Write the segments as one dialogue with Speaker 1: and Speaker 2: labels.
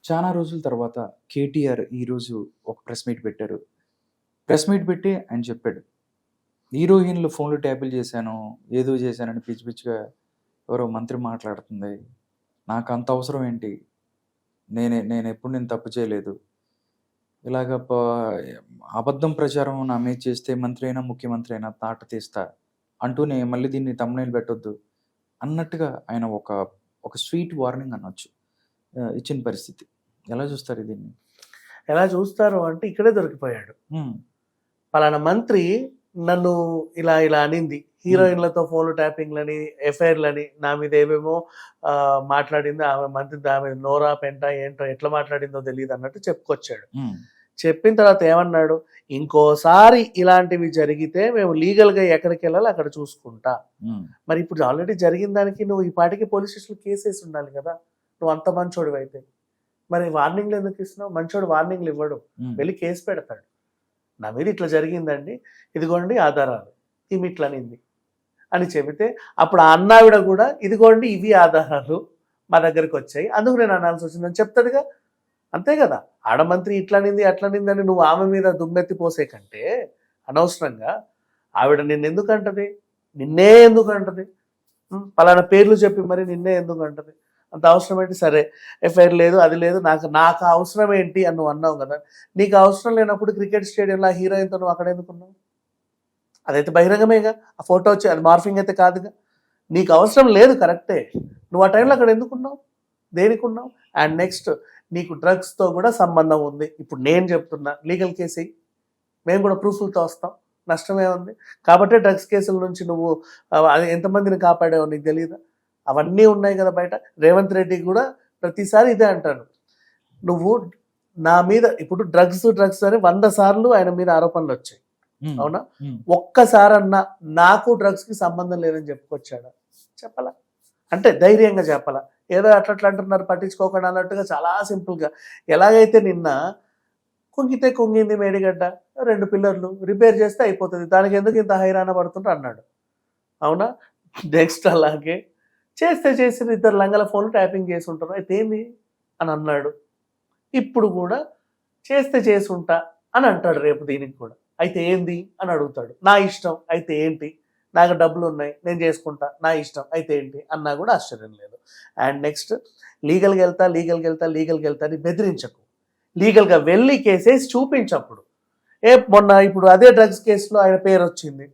Speaker 1: చాలా రోజుల తర్వాత కేటీఆర్ ఈరోజు ఒక ప్రెస్ మీట్ పెట్టారు. ప్రెస్ మీట్ పెట్టి ఆయన చెప్పాడు. హీరోయిన్‌లు ఫోన్‌లు ట్యాపులు చేశాను, ఏదో చేశానని పిచ్చి పిచ్చిగా ఎవరో మంత్రి మాట్లాడుతుంది. నాకంత అవసరం ఏంటి? నేనెప్పుడు తప్పు చేయలేదు. ఇలాగ అబద్ధం ప్రచారం నా మీద చేస్తే మంత్రి అయినా, ముఖ్యమంత్రి అయినా తాట తీస్తా అంటూనే మళ్ళీ దీన్ని థంబ్‌నెయిల్ పెట్టొద్దు అన్నట్టుగా ఆయన ఒక స్వీట్ వార్నింగ్ అనొచ్చు. ఇచ్చిన పరిస్థితి. ఎలా చూస్తారు దీన్ని?
Speaker 2: ఎలా చూస్తారు అంటే ఇక్కడే దొరికిపోయాడు. పలానా మంత్రి నన్ను ఇలా ఇలా అనింది, హీరోయిన్లతో ఫోన్లు ట్యాపింగ్లని, ఎఫ్ఐఆర్లని, నా మీద ఏమేమో మాట్లాడింది ఆమె, మంత్రి ఆమె నోరా పెంట ఏంటో ఎట్లా మాట్లాడిందో తెలియదు అన్నట్టు చెప్పుకొచ్చాడు. చెప్పిన తర్వాత ఏమన్నాడు, ఇంకోసారి ఇలాంటివి జరిగితే మేము లీగల్గా ఎక్కడికి వెళ్ళాలి అక్కడ చూసుకుంటా. మరి ఇప్పుడు ఆల్రెడీ జరిగిన దానికి నువ్వు ఈ పాటికి పోలీస్ స్టేషన్లో కేసేసి ఉండాలి కదా, నువ్వు అంత మంచోడు అయితే. మరి వార్నింగ్లు ఎందుకు ఇస్తున్నావు? మంచోడు వార్నింగ్లు ఇవ్వడు, వెళ్ళి కేసు పెడతాడు. నా మీద ఇట్లా జరిగిందండి, ఇదిగోండి ఆధారాలు, ఈమె ఇట్లా అనింది అని చెబితే అప్పుడు ఆ అన్నావిడ కూడా ఇదిగోండి ఇవి ఆధారాలు మా దగ్గరికి వచ్చాయి, అందుకు నేను అనాల్సి వచ్చిందని చెప్తాడుగా. అంతే కదా. ఆడమంత్రి ఇట్లనింది అట్లనిందని నువ్వు ఆమె మీద దుమ్మెత్తి పోసే కంటే అనవసరంగా ఆవిడ నిన్నెందుకు అంటది, నిన్నే ఎందుకు అంటది, పలానా పేర్లు చెప్పి మరి నిన్నే ఎందుకు అంటది? అంత అవసరం ఏంటి? సరే ఎఫ్ఐఆర్ లేదు, అది లేదు, నాకు అవసరం ఏంటి అని నువ్వు అన్నావు కదా. నీకు అవసరం లేనప్పుడు క్రికెట్ స్టేడియంలో ఆ హీరోయిన్తో నువ్వు అక్కడ ఎందుకున్నావు? అదైతే బహిరంగమేగా, ఆ ఫోటో వచ్చి, అది మార్ఫింగ్ అయితే కాదుగా. నీకు అవసరం లేదు, కరెక్టే. నువ్వు ఆ టైంలో అక్కడ ఎందుకున్నావు, దేనికి ఉన్నావు? అండ్ నెక్స్ట్, నీకు డ్రగ్స్తో కూడా సంబంధం ఉంది. ఇప్పుడు నేను చెప్తున్నా, లీగల్ కేసు మేము కూడా ప్రూఫ్లతో వస్తాం, నష్టమే ఉంది. కాబట్టి డ్రగ్స్ కేసుల నుంచి నువ్వు ఎంతమందిని కాపాడావు నీకు తెలియదా? అవన్నీ ఉన్నాయి కదా బయట. రేవంత్ రెడ్డి కూడా ప్రతిసారి ఇదే అంటాను, నువ్వు నా మీద ఇప్పుడు డ్రగ్స్ అని 100 సార్లు ఆయన మీద ఆరోపణలు వచ్చాయి, అవునా? ఒక్కసారన్నా నాకు డ్రగ్స్కి సంబంధం లేదని చెప్పుకొచ్చాడా? చెప్పాలా? అంటే ధైర్యంగా చెప్పాలా? ఏదో అట్లా అంటున్నారు పట్టించుకోకుండా అన్నట్టుగా చాలా సింపుల్గా. ఎలాగైతే నిన్న కుంగితే కుంగింది మేడిగడ్డ, 2 పిల్లర్లు రిపేర్ చేస్తే అయిపోతుంది, దానికి ఎందుకు ఇంత హైరాణ పడుతుంటారు అన్నాడు, అవునా? నెక్స్ట్ అలాగే చేస్తే చేసిన 2 లంగల ఫోన్లు ట్యాపింగ్ చేసి ఉంటారు, అయితే ఏంది అని అన్నాడు. ఇప్పుడు కూడా చేస్తే చేసి ఉంటా అని అంటాడు రేపు దీనికి కూడా. అయితే ఏంది అని అడుగుతాడు. నా ఇష్టం అయితే ఏంటి, నాకు డబ్బులు ఉన్నాయి నేను చేసుకుంటా, నా ఇష్టం అయితే ఏంటి అన్నా కూడా ఆశ్చర్యం లేదు. అండ్ నెక్స్ట్, లీగల్గా వెళ్తా అని బెదిరించకు, లీగల్గా వెళ్ళి కేసేసి చూపించప్పుడు. మొన్న ఇప్పుడు అదే డ్రగ్స్ కేసులో ఆయన పేరు వచ్చింది,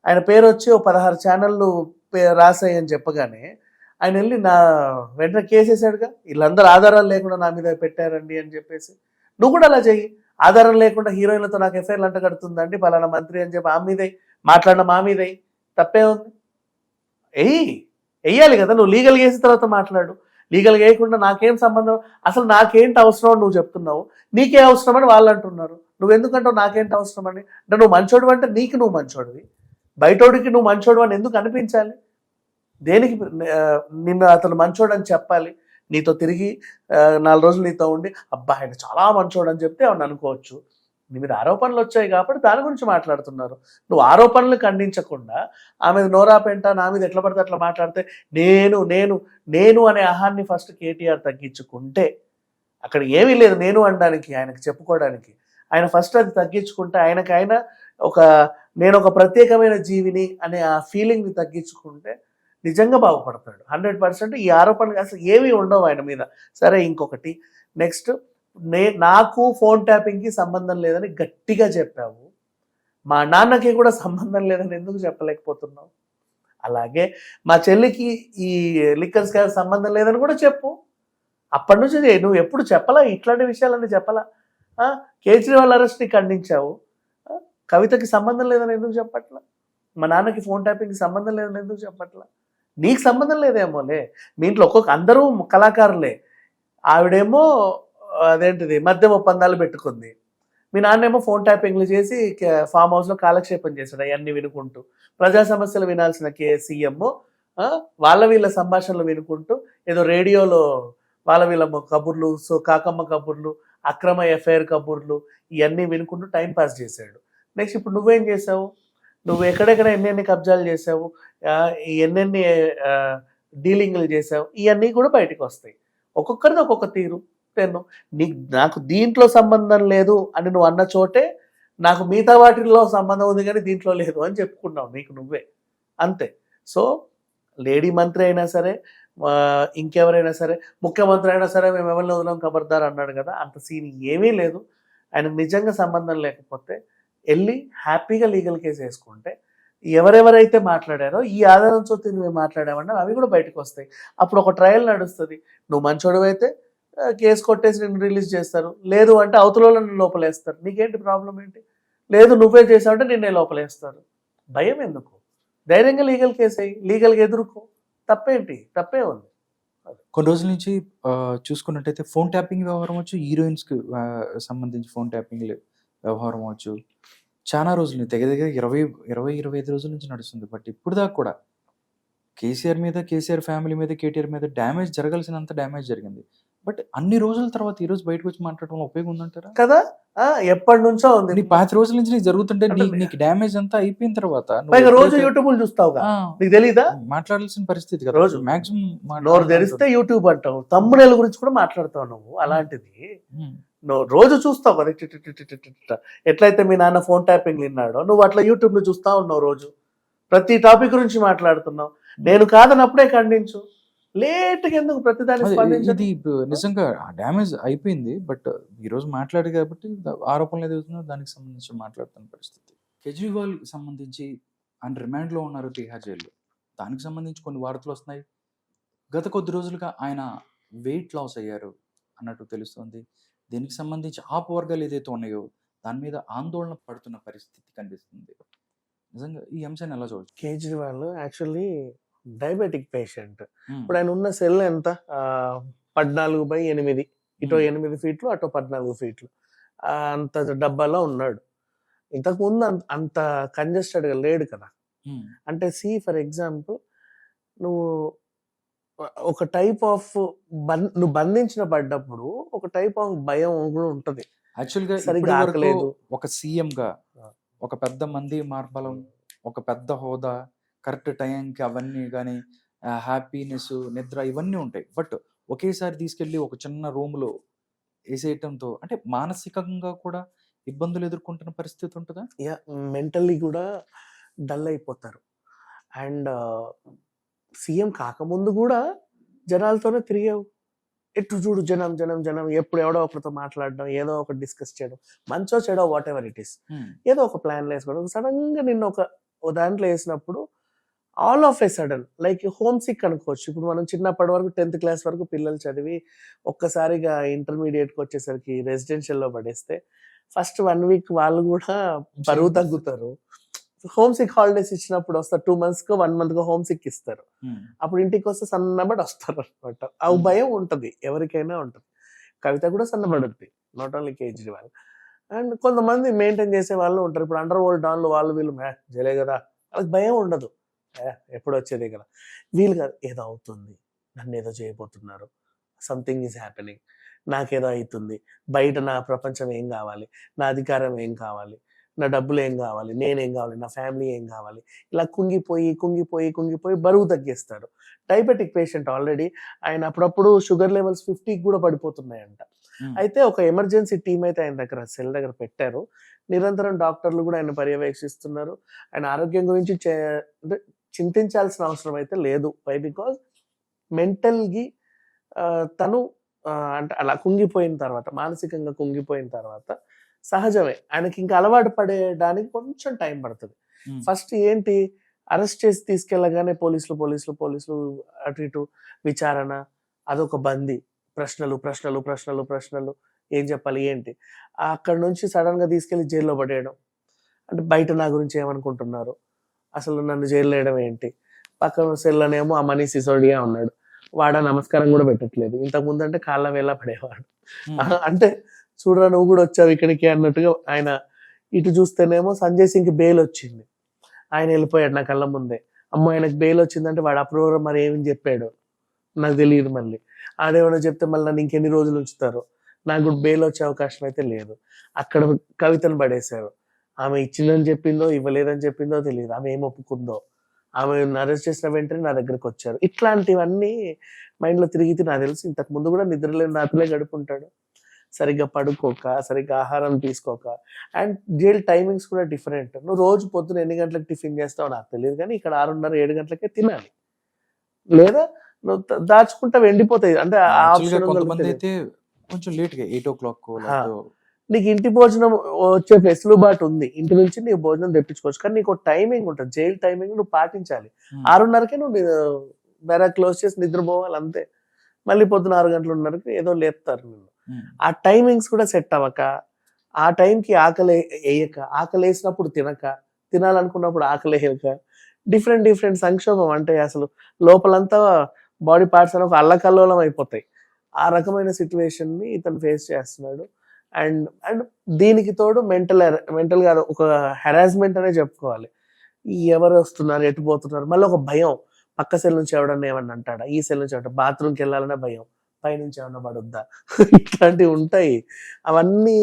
Speaker 2: ఆయన పేరు వచ్చి 16 ఛానళ్ళు రాసాయని చెప్పగానే ఆయన వెళ్ళి నా వెంటనే కేసేసాడుగా. వీళ్ళందరూ ఆధారాలు లేకుండా నా మీద పెట్టారండి అని చెప్పేసి. నువ్వు కూడా అలా చెయ్యి, ఆధారం లేకుండా హీరోయిన్లతో నాకు ఎఫ్ఐఆర్లు అంట కడుతుందండి పలానా మంత్రి అని చెప్పి ఆ మీదే మాట్లాడిన మా మీదే తప్పే ఉంది. వెయ్యాలి కదా, నువ్వు లీగల్గా వేసిన తర్వాత మాట్లాడు. లీగల్గా వేయకుండా నాకేం సంబంధం, అసలు నాకేంటి అవసరం అని నువ్వు చెప్తున్నావు, నీకే అవసరం అని వాళ్ళు అంటున్నారు. నువ్వు ఎందుకంటావు నాకేంటి అవసరం అని? అంటే నువ్వు మంచోడు అంటే నీకు నువ్వు మంచోడివి, బయటోడికి నువ్వు మంచోడు అని ఎందుకు అనిపించాలి? దేనికి నిన్ను అతను మంచోడు అని చెప్పాలి? నీతో తిరిగి 4 రోజులు నీతో ఉండి అబ్బా ఆయన చాలా మంచోడు అని చెప్తే అవును అనుకోవచ్చు. నీ మీద ఆరోపణలు వచ్చాయి కాబట్టి దాని గురించి మాట్లాడుతున్నారు. నువ్వు ఆరోపణలు ఖండించకుండా ఆమె నోరా పెంట నా మీద ఎట్లా పడితే అట్లా మాట్లాడితే నేను నేను నేను అనే అహాన్ని ఫస్ట్ కేటీఆర్ తగ్గించుకుంటే, అక్కడ ఏమీ లేదు నేను అనడానికి, ఆయనకు చెప్పుకోవడానికి. ఆయన ఫస్ట్ అది తగ్గించుకుంటే ఆయన నేను ఒక ప్రత్యేకమైన జీవిని అనే ఆ ఫీలింగ్ని తగ్గించుకుంటే నిజంగా బాగుపడతాడు 100%. ఈ ఆరోపణలు అసలు ఏమీ ఉండవు ఆయన మీద. సరే, ఇంకొకటి నెక్స్ట్, నాకు ఫోన్ ట్యాపింగ్కి సంబంధం లేదని గట్టిగా చెప్పావు, మా నాన్నకి కూడా సంబంధం లేదని ఎందుకు చెప్పలేకపోతున్నావు? అలాగే మా చెల్లికి ఈ లిక్కర్ స్కామ్ సంబంధం లేదని కూడా చెప్పు. అప్పటి నుంచి నువ్వు ఎప్పుడు చెప్పలా, ఇట్లాంటి విషయాలన్నీ చెప్పలా. కేజ్రీవాల్ అరెస్ట్ని ఖండించావు, కవితకి సంబంధం లేదని ఎందుకు చెప్పట్లా? మా నాన్నకి ఫోన్ ట్యాపింగ్కి సంబంధం లేదని ఎందుకు చెప్పట్లా? నీకు సంబంధం లేదేమోలే, మీ ఇంట్లో అందరూ కళాకారులే, ఆవిడేమో అదేంటిది మద్యం ఒప్పందాలు పెట్టుకుంది, మీ నాన్నేమో ఫోన్ ట్యాపింగ్లు చేసి ఫామ్ హౌస్లో కాలక్షేపం చేశాడు అవన్నీ వినుకుంటూ. ప్రజా సమస్యలు వినాల్సిన సీఎం వీళ్ళ సంభాషణలు వినుకుంటూ ఏదో రేడియోలో వీళ్ళ కబుర్లు, కాకమ్మ కబుర్లు, అక్రమ ఎఫ్ఐఆర్ కబుర్లు ఇవన్నీ వినుకుంటూ టైంపాస్ చేశాడు. నెక్స్ట్ ఇప్పుడు నువ్వేం చేసావు? నువ్వు ఎక్కడెక్కడ ఎన్నెన్ని కబ్జాలు చేసావు, ఎన్నెన్ని డీలింగ్లు చేసావు, ఇవన్నీ కూడా బయటకు వస్తాయి. ఒక్కొక్కరిది ఒక్కొక్క తీరు. 10. నాకు దీంట్లో సంబంధం లేదు అని నువ్వు అన్న చోటే నాకు మిగతా వాటిల్లో సంబంధం ఉంది కానీ దీంట్లో లేదు అని చెప్పుకున్నావు నీకు నువ్వే, అంతే. సో లేడీ మంత్రి అయినా సరే ఇంకెవరైనా సరే, ముఖ్యమంత్రి అయినా సరే మేము ఎవరిని వదలం ఖబర్దార్ అన్నాడు కదా, అంత సీన్ ఏమీ లేదు. ఆయనకు నిజంగా సంబంధం లేకపోతే వెళ్ళి హ్యాపీగా లీగల్ కేసు వేసుకుంటే ఎవరెవరైతే మాట్లాడారో ఈ ఆధారంతో మేము మాట్లాడామన్నా అవి కూడా బయటకు వస్తాయి. అప్పుడు ఒక ట్రయల్ నడుస్తుంది. నువ్వు మంచోడు అయితే కేసు కొట్టేసి నిన్ను రిలీజ్ చేస్తారు, లేదు అంటే అవతల నిన్ను లోపలేస్తారు. నీకేంటి ప్రాబ్లం ఏంటి? లేదు నువ్వే చేసావంటే నిన్నే లోపలేస్తారు. భయం ఎందుకు? ధైర్యంగా లీగల్ కేసు అయ్యి లీగల్గా ఎదుర్కో, తప్పేంటి? తప్పే ఉంది.
Speaker 1: కొన్ని రోజుల నుంచి చూసుకున్నట్టయితే ఫోన్ ట్యాపింగ్ వ్యవహారం అవచ్చు, హీరోయిన్స్కి సంబంధించి ఫోన్ ట్యాపింగ్ వ్యవహారం అవచ్చు, చాలా రోజులు దగ్గర దగ్గర 25 రోజుల నుంచి నడుస్తుంది. బట్ ఇప్పుడు దాకా కూడా కేసీఆర్ మీద, కేసీఆర్ ఫ్యామిలీ మీద, కేటీఆర్ మీద డ్యామేజ్ జరగాల్సినంత డ్యామేజ్ జరిగింది. బట్ అన్ని రోజుల తర్వాత ఈ రోజు బయటకు వచ్చి మాట్లాడడం ఉపయోగం ఉందంటారా?
Speaker 2: కదా, ఎప్పటి నుంచో ఉంది.
Speaker 1: నీ 5 రోజుల నుంచి నీకు జరుగుతుంటే నీకు డ్యామేజ్ అంతా అయిపోయిన తర్వాత
Speaker 2: రోజు యూట్యూబ్ చూస్తావుగా, నీకు తెలీదా?
Speaker 1: మాట్లాడాల్సిన పరిస్థితి కదా.
Speaker 2: రోజు
Speaker 1: మాక్సిమం
Speaker 2: నోరు తెరిస్తే యూట్యూబ్ అంటావు, తమ్ముడేళ్ళ గురించి కూడా మాట్లాడతావు నువ్వు. అలాంటిది నువ్వు రోజు చూస్తావు కదా. ఎట్లయితే మీ నాన్న ఫోన్ ట్యాపింగ్ విన్నాడో నువ్వు అట్లా యూట్యూబ్ లో చూస్తా ఉన్నావు, రోజు ప్రతి టాపిక్ గురించి మాట్లాడుతున్నావు. నేను కాదనప్పుడే ఖండించు, లేట్గా ఎందుకు ప్రతిదాన్ని స్పందించదు?
Speaker 1: ఇది నిజంగా డ్యామేజ్ అయిపోయింది. బట్ ఈ రోజు మాట్లాడు కాబట్టి ఆరోపణలు ఎదుగుతున్నా దానికి సంబంధించి మాట్లాడుతున్న పరిస్థితి. కేజ్రీవాల్ సంబంధించి ఆయన రిమాండ్లో ఉన్నారు తిహార్ జైల్లో. దానికి సంబంధించి కొన్ని వార్తలు వస్తున్నాయి. గత కొద్ది రోజులుగా ఆయన వెయిట్ లాస్ అయ్యారు అన్నట్టు తెలుస్తుంది. దీనికి సంబంధించి ఆపు వర్గాలు ఏదైతే ఉన్నాయో దాని మీద ఆందోళన పడుతున్న పరిస్థితి కనిపిస్తుంది. నిజంగా ఈ అంశాన్ని ఎలా చూడవచ్చు?
Speaker 2: Kejriwal actually diabetic patient. ఇప్పుడు ఆయన ఉన్న సెల్ ఎంత, 14/8, ఇటో 8 ఫీట్లు అటో 14 ఫీట్లు, అంత డబ్బాలో ఉన్నాడు. ఇంతకుముందు అంత కంజెస్టెడ్గా లేడు కదా. అంటే ఫర్ ఎగ్జాంపుల్ నువ్వు ఒక టైప్ ఆఫ్ నువ్వు బంధించిన పడ్డప్పుడు ఒక టైప్ ఆఫ్ భయం కూడా ఉంటది.
Speaker 1: యాక్చువల్గా
Speaker 2: సరిగ్గా ఆకలేదు.
Speaker 1: ఒక సీఎంగా ఒక పెద్ద మంది మార్బలం, ఒక పెద్ద హోదా, కరెక్ట్ టైంకి అవన్నీ కానీ హ్యాపీనెస్, నిద్ర ఇవన్నీ ఉంటాయి. బట్ ఒకేసారి తీసుకెళ్ళి ఒక చిన్న రూమ్లో వేసేయటంతో అంటే మానసికంగా కూడా ఇబ్బందులు ఎదుర్కొంటున్న పరిస్థితి ఉంటుందా?
Speaker 2: మెంటల్లీ కూడా డల్ అయిపోతారు. అండ్ సీఎం కాకముందు కూడా జనాలతోనే తిరిగావు. ఎటు చూడు జనం జనం జనం, ఎప్పుడు ఎవడో ఒకరితో మాట్లాడడం, ఏదో ఒకటి డిస్కస్ చేయడం, మంచో చెడో వాట్ ఎవర్ ఇట్ ఈస్, ఏదో ఒక ప్లాన్లో వేసుకోవడం. సడన్ గా నిన్న ఒక దాంట్లో వేసినప్పుడు all of a sudden like homesick అనుకోవచ్చు. ఇప్పుడు మనం చిన్నప్పటి వరకు 10th క్లాస్ వరకు పిల్లలు చదివి ఒక్కసారిగా ఇంటర్మీడియట్కి వచ్చేసరికి రెసిడెన్షియల్లో పడేస్తే ఫస్ట్ 1 వీక్ వాళ్ళు కూడా బరువు తగ్గుతారు. హోమ్ సిక్ హాలిడేస్ ఇచ్చినప్పుడు వస్తారు, 2 months 1 month హోమ్ సిక్ ఇస్తారు. అప్పుడు ఇంటికి వస్తే సన్నబడి వస్తారు అనమాట. ఆ భయం ఉంటుంది, ఎవరికైనా ఉంటుంది. కవిత కూడా సన్నబడుద్ది, నాట్ ఓన్లీ కేజ్రీవాల్. అండ్ కొంతమంది మెయింటైన్ చేసే వాళ్ళు ఉంటారు. ఇప్పుడు అండర్ వరల్డ్ డాన్లు వాళ్ళు వీళ్ళు జలే కదా, వాళ్ళకి భయం ఉండదు, ఎప్పుడు వచ్చేదే కదా. వీళ్ళు కాదు, ఏదో అవుతుంది, నన్ను ఏదో చేయబోతున్నారు, సంథింగ్ ఈజ్ హ్యాపెనింగ్, నాకేదో అవుతుంది, బయట నా ప్రపంచం ఏం కావాలి, నా అధికారం ఏం కావాలి, నా డబ్బులు ఏం కావాలి, నేనేం కావాలి, నా ఫ్యామిలీ ఏం కావాలి, ఇలా కుంగిపోయి కుంగిపోయి కుంగిపోయి బరువు తగ్గిస్తారు. డయాబెటిక్ పేషెంట్ ఆల్రెడీ, ఆయన అప్పుడప్పుడు షుగర్ లెవెల్స్ 50 కూడా పడిపోతున్నాయంట. అయితే ఒక ఎమర్జెన్సీ టీం అయితే ఆయన దగ్గర సెల్ దగ్గర పెట్టారు. నిరంతరం డాక్టర్లు కూడా ఆయన పర్యవేక్షిస్తున్నారు. ఆయన ఆరోగ్యం గురించి చింతించాల్సిన అవసరం అయితే లేదు. వై? బికాజ్ మెంటల్గా తను అంటే అలా కుంగిపోయిన తర్వాత, మానసికంగా కుంగిపోయిన తర్వాత సహజమే. ఆయనకి ఇంకా అలవాటు పడేయడానికి కొంచెం టైం పడుతుంది. ఫస్ట్ ఏంటి, అరెస్ట్ చేసి తీసుకెళ్ళగానే పోలీసులు అటు ఇటు విచారణ, అదొక బందీ, ప్రశ్నలు ప్రశ్నలు ప్రశ్నలు ప్రశ్నలు, ఏం చెప్పాలి ఏంటి. అక్కడ నుంచి సడన్ గా తీసుకెళ్లి జైల్లో పడేయడం. అంటే బయట నా గురించి ఏమనుకుంటున్నారు, అసలు నన్ను జైల్లో వేయడం ఏంటి. పక్కన సెల్లనేమో ఆ మనీ సిసోడియా ఉన్నాడు, వాడ నమస్కారం కూడా పెట్టట్లేదు. ఇంతకు ముందు అంటే కాళ్ళ వేళ పడేవాడు. అంటే చూడరా నువ్వు కూడా వచ్చావు ఇక్కడికి అన్నట్టుగా. ఆయన ఇటు చూస్తేనేమో సంజయ్ సింగ్ బెయిల్ వచ్చింది, ఆయన వెళ్ళిపోయాడు నా కళ్ళ ముందే. అమ్మో ఆయనకు బెయిల్ వచ్చిందంటే వాడు అప్రూవర్ మరి ఏమని చెప్పాడు నాకు తెలియదు. మళ్ళీ ఆడేమన్నా చెప్తే మళ్ళీ నన్ను ఇంకెన్ని రోజులు ఉంచుతారు. నాకు కూడా బెయిల్ వచ్చే అవకాశం అయితే లేదు. అక్కడ కవితను పడేశారు. ఆమె ఇచ్చిందని చెప్పిందో ఇవ్వలేదని చెప్పిందో తెలియదు, ఆమె ఏం ఒప్పుకుందో. ఆమె అరెస్ట్ చేసిన వెంటనే నా దగ్గరకు వచ్చారు. ఇట్లాంటివన్నీ మైండ్ లో తిరిగితే నాకు తెలిసి ఇంతకు ముందు కూడా నిద్రలేని రాత్రులే గడుపుంటాడు. సరిగ్గా పడుకోక, సరిగ్గా ఆహారం తీసుకోక. అండ్ జైల్ టైమింగ్స్ కూడా డిఫరెంట్. నువ్వు రోజు పొద్దున ఎన్ని గంటలకు టిఫిన్ చేస్తావో నాకు తెలియదు, కానీ ఇక్కడ 6:30, 7 గంటలకే తినాలి. లేదా నువ్వు దాచుకుంటా ఎండిపోతాయి. అంటే ఆ
Speaker 1: యాక్చువల్గా
Speaker 2: ఆప్షన్ ఉందో
Speaker 1: కొంతమంది
Speaker 2: తెలియదు.
Speaker 1: అయితే కొంచెం లేట్గా 8 o'clock
Speaker 2: నీకు ఇంటి భోజనం వచ్చే వెసులుబాటు ఉంది. ఇంటి నుంచి నీకు భోజనం తెప్పించుకోవచ్చు, కానీ నీకు టైమింగ్ ఉంటుంది. జైలు టైమింగ్ నువ్వు పాటించాలి. 6:30కే నువ్వు బెరా క్లోజ్ చేసి నిద్రపోవాలి అంతే. మళ్ళీ పొద్దున 6 గంటలకి ఏదో లేపుతారు నిన్ను. ఆ టైమింగ్స్ కూడా సెట్ అవ్వక, ఆ టైంకి ఆకలి వేయక, ఆకలి వేసినప్పుడు తినక, తినాలనుకున్నప్పుడు ఆకలి వేయక, డిఫరెంట్ సంక్షోభం. అంటే అసలు లోపలంతా బాడీ పార్ట్స్ అని ఒక అల్లకల్లోలం అయిపోతాయి. ఆ రకమైన సిచ్యువేషన్ ని ఇతను ఫేస్ చేస్తున్నాడు. అండ్ అండ్ దీనికి తోడు మెంటల్ గా ఒక హెరాస్మెంట్ అనే చెప్పుకోవాలి. ఎవరు వస్తున్నారు, ఎటు పోతున్నారు, మళ్ళీ ఒక భయం. పక్క సెల్ నుంచి ఎవడన్నా ఏమన్నా అంటాడా, ఈ సెల్ నుంచి ఎవడ బాత్రూమ్కి వెళ్ళాలనే భయం, పైనుంచి ఏమన్నా పడుద్దా, ఇట్లాంటివి ఉంటాయి. అవన్నీ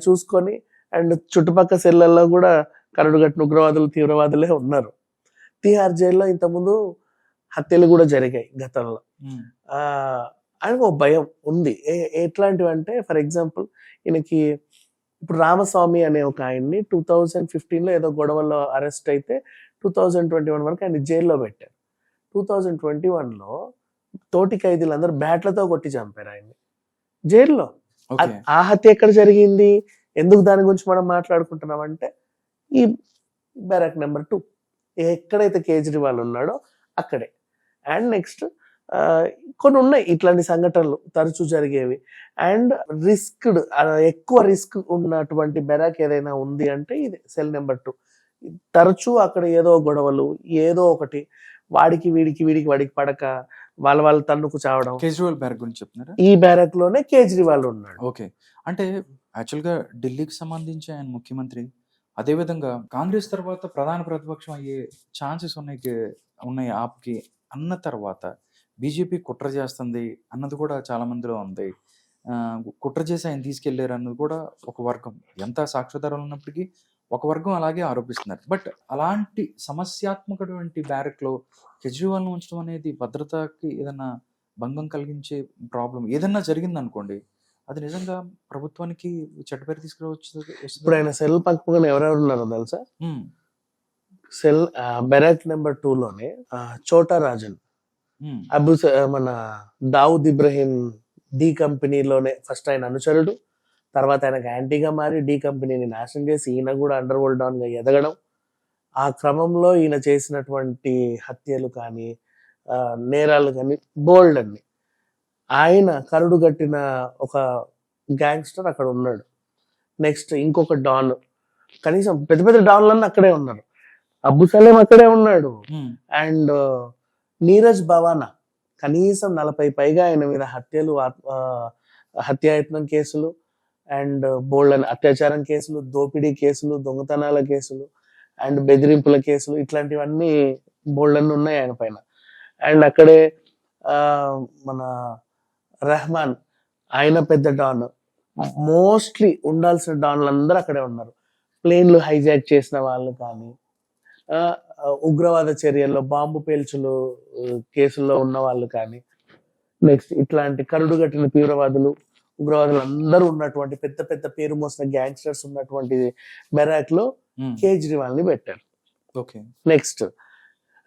Speaker 2: చూసుకొని, అండ్ చుట్టుపక్కల సెల్లలో కూడా కరడుగట్టిన ఉగ్రవాదులు, తీవ్రవాదులే ఉన్నారు. తిహార్ జైల్లో ఇంతకుముందు హత్యలు కూడా జరిగాయి గతంలో. ఆయనకు ఒక భయం ఉంది. ఎట్లాంటివి అంటే, ఫర్ ఎగ్జాంపుల్ ఈయనకి ఇప్పుడు రామస్వామి అనే ఒక ఆయన్ని 2015లో ఏదో గొడవల్లో అరెస్ట్ అయితే 2021 వరకు ఆయన జైల్లో పెట్టారు. 2021లో తోటి ఖైదీలందరూ బ్యాట్లతో కొట్టి చంపారు ఆయన్ని జైల్లో. ఆ హత్య ఎక్కడ జరిగింది, ఎందుకు దాని గురించి మనం మాట్లాడుకుంటున్నాం అంటే, ఈ బ్యారక్ నెంబర్ 2 ఎక్కడైతే కేజ్రీవాల్ ఉన్నాడో అక్కడే. అండ్ నెక్స్ట్ కొన్ని ఉన్నాయి ఇట్లాంటి సంఘటనలు తరచూ జరిగేవి. అండ్ రిస్క్డ్, ఎక్కువ రిస్క్ ఉన్నటువంటి బెరాక్ ఏదైనా ఉంది అంటే ఇది సెల్ నెంబర్ 2. తరచూ అక్కడ ఏదో గొడవలు, ఏదో ఒకటి వాడికి పడక వాళ్ళ తన్నుకు చావడం.
Speaker 1: కేజ్రీవాల్ బ్యారక్ గురించి చెప్తున్నారా?
Speaker 2: ఈ బ్యారక్ లోనే కేజ్రీవాల్ ఉన్నాడు.
Speaker 1: ఓకే, అంటే యాక్చువల్గా ఢిల్లీకి సంబంధించి ఆయన ముఖ్యమంత్రి, అదేవిధంగా కాంగ్రెస్ తర్వాత ప్రధాన ప్రతిపక్షం అయ్యే ఛాన్సెస్ ఉన్నాయి ఆప్కి అన్న తర్వాత బీజేపీ కుట్ర చేస్తుంది అన్నది కూడా చాలా మందిలో ఉంది. కుట్ర చేసి ఆయన తీసుకెళ్లారు అన్నది కూడా ఒక వర్గం, ఎంత సాక్ష్యాధారాలు ఉన్నప్పటికీ ఒక వర్గం అలాగే ఆరోపిస్తున్నారు. బట్ అలాంటి సమస్యాత్మకటువంటి బ్యారక్లో కేజ్రీవాల్ను ఉంచడం అనేది భద్రతకి ఏదైనా భంగం కలిగించే ప్రాబ్లం ఏదన్నా జరిగింది అనుకోండి, అది నిజంగా ప్రభుత్వానికి చెడ్డపేరు తీసుకురావచ్చు.
Speaker 2: ఇప్పుడు ఆయన సెల్ పక్కన ఎవరెవరు ఉన్నారో తెలుసా? సెల్ బెరాక్ నెంబర్ 2లోనే చోటా రాజన్, మన దావుద్ ఇబ్రహీం డి కంపెనీలోనే ఫస్ట్ ఆయన అనుచరుడు, తర్వాత ఆయనకు యాంటీగా మారి డి కంపెనీని నాశనం చేసి ఈయన కూడా అండర్ వరల్డ్ డాన్ గా ఎదగడం. ఆ క్రమంలో ఈయన చేసినటువంటి హత్యలు కానీ నేరాలు కానీ బోల్డ్ అన్ని. ఆయన కరుడు గట్టిన ఒక గ్యాంగ్స్టర్ అక్కడ ఉన్నాడు. నెక్స్ట్ ఇంకొక డాన్, కనీసం పెద్ద పెద్ద డాన్లన్నీ అక్కడే ఉన్నారు. అబ్బు సలీం అక్కడే ఉన్నాడు. అండ్ నీరజ్ భవానా కనీసం 40 పైగా ఆయన మీద హత్యలు, హత్యాయత్నం కేసులు, అండ్ బోల్డ్ అత్యాచారం కేసులు, దోపిడీ కేసులు, దొంగతనాల కేసులు, అండ్ బెదిరింపుల కేసులు, ఇట్లాంటివన్నీ బోల్డ్ అన్ని ఉన్నాయి ఆయన పైన. అండ్ అక్కడే మన రెహమాన్, ఆయన పెద్ద డాన్. మోస్ట్లీ ఉండాల్సిన డాన్లు అందరూ అక్కడే ఉన్నారు. ప్లేన్లు హైజాక్ చేసిన వాళ్ళు కానీ, ఉగ్రవాద చర్యల్లో బాంబు పేల్చులు కేసుల్లో ఉన్న వాళ్ళు కానీ, నెక్స్ట్ ఇట్లాంటి కరుడుగట్టిన తీవ్రవాదులు, ఉగ్రవాదులు అందరూ ఉన్నటువంటి పెద్ద పెద్ద పేరు మోసిన గ్యాంగ్స్టర్స్ ఉన్నటువంటి బెరాక్ లో కేజ్రీవాల్ ని పెట్టారు. నెక్స్ట్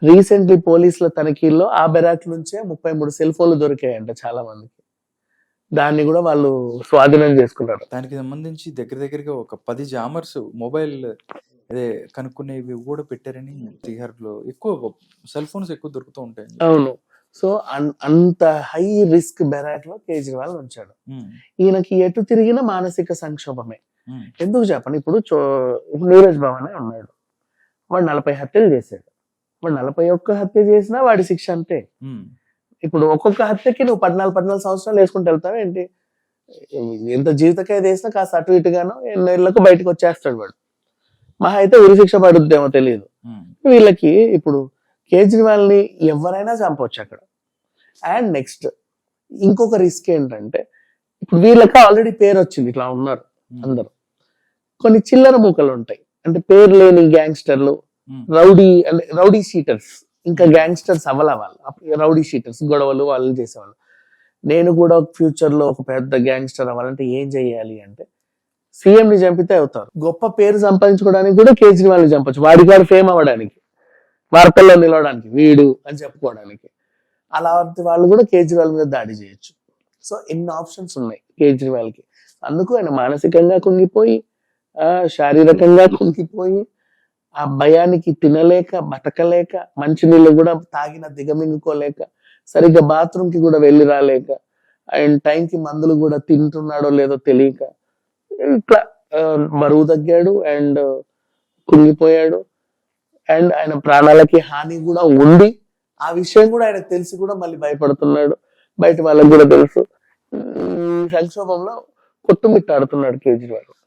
Speaker 2: రీసెంట్లీ పోలీసుల తనిఖీల్లో ఆ బెరాక్ నుంచే 33 సెల్ ఫోన్లు దొరికాయంట చాలా మందికి. దాన్ని కూడా వాళ్ళు స్వాధీనం చేసుకున్నారు.
Speaker 1: దానికి సంబంధించి దగ్గరగా ఒక 10 జామర్స్ మొబైల్ అదే కనుక్కునేవి కూడా పెట్టారని తిహార్ లో ఎక్కువ సెల్ ఫోన్స్ ఎక్కువ దొరుకుతూ ఉంటాయి.
Speaker 2: అవును. సో అంత హై రిస్క్ బెరాక్ లో కేజ్రీవాల్ ఉంచాడు. ఈయనకి ఎటు తిరిగిన మానసిక సంక్షోభమే. ఎందుకు చెప్పండి, ఇప్పుడు నీరజ్ భవనే ఉన్నాడు, వాడు 40 హత్యలు చేశాడు. వాడు 41 హత్య చేసినా వాడి శిక్ష అంతే. ఇప్పుడు ఒక్కొక్క హత్యకి నువ్వు 14 సంవత్సరాలు వేసుకుంటూ వెళ్తావు ఏంటి? ఎంత జీవితకైదు వేసినా కాస్త అటు ఇటుగానో ఎన్నేళ్లకు బయటకు వచ్చేస్తాడు వాడు. మహా అయితే ఉరిశిక్ష పడుద్దేమో తెలియదు. వీళ్ళకి ఇప్పుడు కేజ్రీవాల్ ని ఎవరైనా చంపవచ్చు అక్కడ. అండ్ నెక్స్ట్ ఇంకొక రిస్క్ ఏంటంటే, ఇప్పుడు వీళ్ళకి ఆల్రెడీ పేరు వచ్చింది, ఇట్లా ఉన్నారు అందరు. కొన్ని చిల్లర మూకలు ఉంటాయి, అంటే పేరు లేని గ్యాంగ్స్టర్లు, రౌడీ షీటర్స్, ఇంకా గ్యాంగ్స్టర్స్ అవ్వాల వాళ్ళు, రౌడీ షీటర్స్ గొడవలు వాళ్ళు చేసేవాళ్ళు. నేను కూడా ఫ్యూచర్ లో ఒక పెద్ద గ్యాంగ్స్టర్ అవ్వాలంటే ఏం చెయ్యాలి అంటే సీఎం ని చంపితే అవుతారు. గొప్ప పేరు సంపాదించుకోవడానికి కూడా కేజ్రీవాల్ ని చంపొచ్చు, వాడికి వాడు ఫేమ్ అవ్వడానికి, వార్తల్లో నిలవడానికి, వీడు అని చెప్పుకోవడానికి. అలాంటి వాళ్ళు కూడా కేజ్రీవాల్ మీద దాడి చేయొచ్చు. సో ఎన్ని ఆప్షన్స్ ఉన్నాయి కేజ్రీవాల్ కి. అందుకు ఆయన మానసికంగా కుంగిపోయి, శారీరకంగా కుంగిపోయి, ఆ భయానికి తినలేక బతకలేక, మంచినీళ్ళు కూడా తాగిన దిగమింగుకోలేక, సరిగ్గా బాత్రూమ్ కి కూడా వెళ్ళి రాలేక, అండ్ టైంకి మందులు కూడా తింటున్నాడో లేదో తెలియక ఇట్లా బరువు తగ్గాడు అండ్ కుంగిపోయాడు. అండ్ ఆయన ప్రాణాలకి హాని కూడా ఉండి ఆ విషయం కూడా ఆయనకు తెలిసి కూడా మళ్ళీ భయపడుతున్నాడు. బయట వాళ్ళకి కూడా తెలుసు. సంక్షోభంలో కొట్టుమిట్టాడుతున్నాడు కేజ్రీవాల్.